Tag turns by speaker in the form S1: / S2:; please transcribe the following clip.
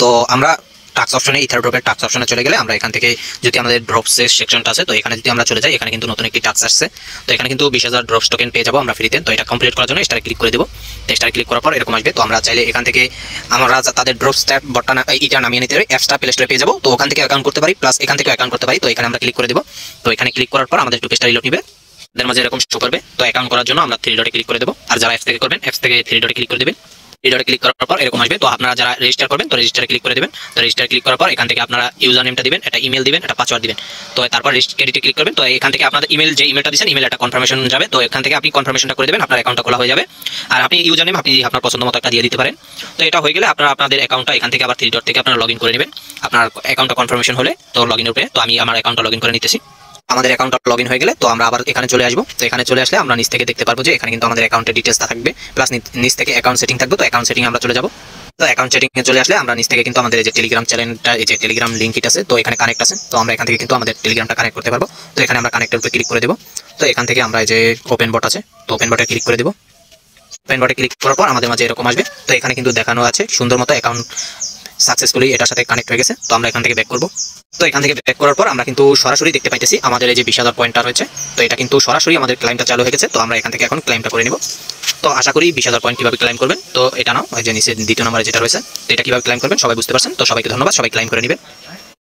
S1: তো আমরা টাস্ক অপশনে ইথার ড্রপের টাস্ক অপশনে চলে গেলে আমরা এখান থেকে যদি আমাদের ড্রপসের সেকশনটা আছে তো এখানে যদি আমরা চলে যাই, এখানে কিন্তু নতুন একটি টাস্ক আসছে। তো এখানে কিন্তু 20,000 ড্রপস টোকেন পেয়ে যাবো আমরা ফ্রিতে। তো এটা কমপ্লিট করার জন্য স্টারে ক্লিক করে দেবো। তো স্টারে ক্লিক করার পর এরকম আসবে। তো আমরা চাইলে এখান থেকে আমরা তাদের ড্রপ স্ট্যাপ বটটা এটা নামিয়ে নিতে পারি, অ্যাপসটা প্লে স্টোরে পেয়ে যাবো। তো ওখান থেকে অ্যাকাউন্ট করতে পারি, প্লাস এখান থেকে অ্যাকাউন্ট করতে পারি। তো এখানে আমরা ক্লিক করে দেবো। তো এখানে ক্লিক করার পর আমাদের একটু পেজটা রিলোড নিবে, এর মাঝে এরকম শো করবে। তো অ্যাকাউন্ট করার জন্য আমরা 3 ডটে ক্লিক করে দেবো। আর যারা অ্যাপস থেকে করবেন, অ্যাপস থেকে 3 ডটে ক্লিক করে দেবেন। 3 ডটে ক্লিক করার পর এরকম আসবে। তো আপনারা যারা রেজিস্টার করবেন তো রেজিস্টারে ক্লিক করে দেবেন। তো রেজিস্টারে ক্লিক করার পর এখান থেকে আপনারা ইউজার নেমটা দিবেন, একটা ইমেল দিবেন, একটা পাসওয়ার্ড দিবেন। তো তারপর ক্রেডিটে ক্লিক করবেন। তো এখান থেকে আপনাদের ইমেল যে ইমেলটা দিয়েছেন ইমেল একটা কনফার্মেশন যাবে। তো এখান থেকে আপনি কনফার্মেশনটা করে দেবেন, আপনার অ্যাকাউন্টটা খোলা হয়ে যাবে। আর আপনি ইউজার নেম আপনি আপনার পছন্দ মতো একটা দিয়ে দিতে পারেন। তো এটা হয়ে গেলে আপনারা আপনাদের অ্যাকাউন্টটা এখান থেকে আবার 3 ডট থেকে আপনারা লগ ইন করে নেবেন। আপনার অ্যাকাউন্টটা কনফার্মেশন হলে তো লগ ইনের উপরে। তো আমি আমার অ্যাকাউন্টটা লগ ইন করে নিতেছি। আমাদের অ্যাকাউন্টটা লগ ইন হয়ে গেলে তো আমরা আবার এখানে চলে আসবো। তো এখানে চলে আসলে আমরা নিচ থেকে দেখতে পারবো যে এখানে কিন্তু আমাদের অ্যাকাউন্টের ডিটেলসটা থাকবে, প্লাস নিচ থেকে অ্যাকাউন্ট সেটিং থাকবে। তো অ্যাকাউন্ট সেটিং আমরা চলে যাবো। তো অ্যাকাউন্ট সেটিং এ চলে আসলে আমরা নিচ থেকে কিন্তু আমাদের এই যে টেলিগ্রাম চ্যানেলটা, এই যে টেলিগ্রাম লিঙ্ক আছে, তো এখানে কানেক্ট আছে। তো আমরা এখান থেকে কিন্তু আমাদের টেলিগ্রামটা কানেক্ট করতে পারবো। তো এখানে আমরা কানেক্টের উপরে ক্লিক করে দেবো। তো এখান থেকে আমরা এই যে ওপেন বট আছে, তো ওপেন বটে ক্লিক করে দেবো। ওপেন বটে ক্লিক করার পর আমাদের মাঝে এরকম আসবে। তো এখানে কিন্তু দেখানো আছে সুন্দর মতো অ্যাকাউন্ট সাকসেসফুলি এটার সাথে কানেক্ট হয়ে গেছে। তো আমরা এখান থেকে ব্যাক করবো। তো এখান থেকে ব্যাক করার পর আমরা কিন্তু সরাসরি দেখতে পাইতেছি আমাদের এই যে 20,000 পয়েন্টটা রয়েছে। তো এটা কিন্তু সরাসরি আমাদের ক্লাইমটা চালু হয়ে গেছে। তো আমরা এখান থেকে এখন ক্লাইমটা করে নিব। তো আশা করি 20,000 পয়েন্ট কিভাবে ক্লাইম করবেন, তো এটা নাও ওই যে নিচে দ্বিতীয় নম্বরে যেটা রয়েছে, তো এটা কিভাবে ক্লাইম করবেন সবাই বুঝতে পারছেন। তো সবাইকে ধন্যবাদ, সবাই ক্লাইম করে নেবেন।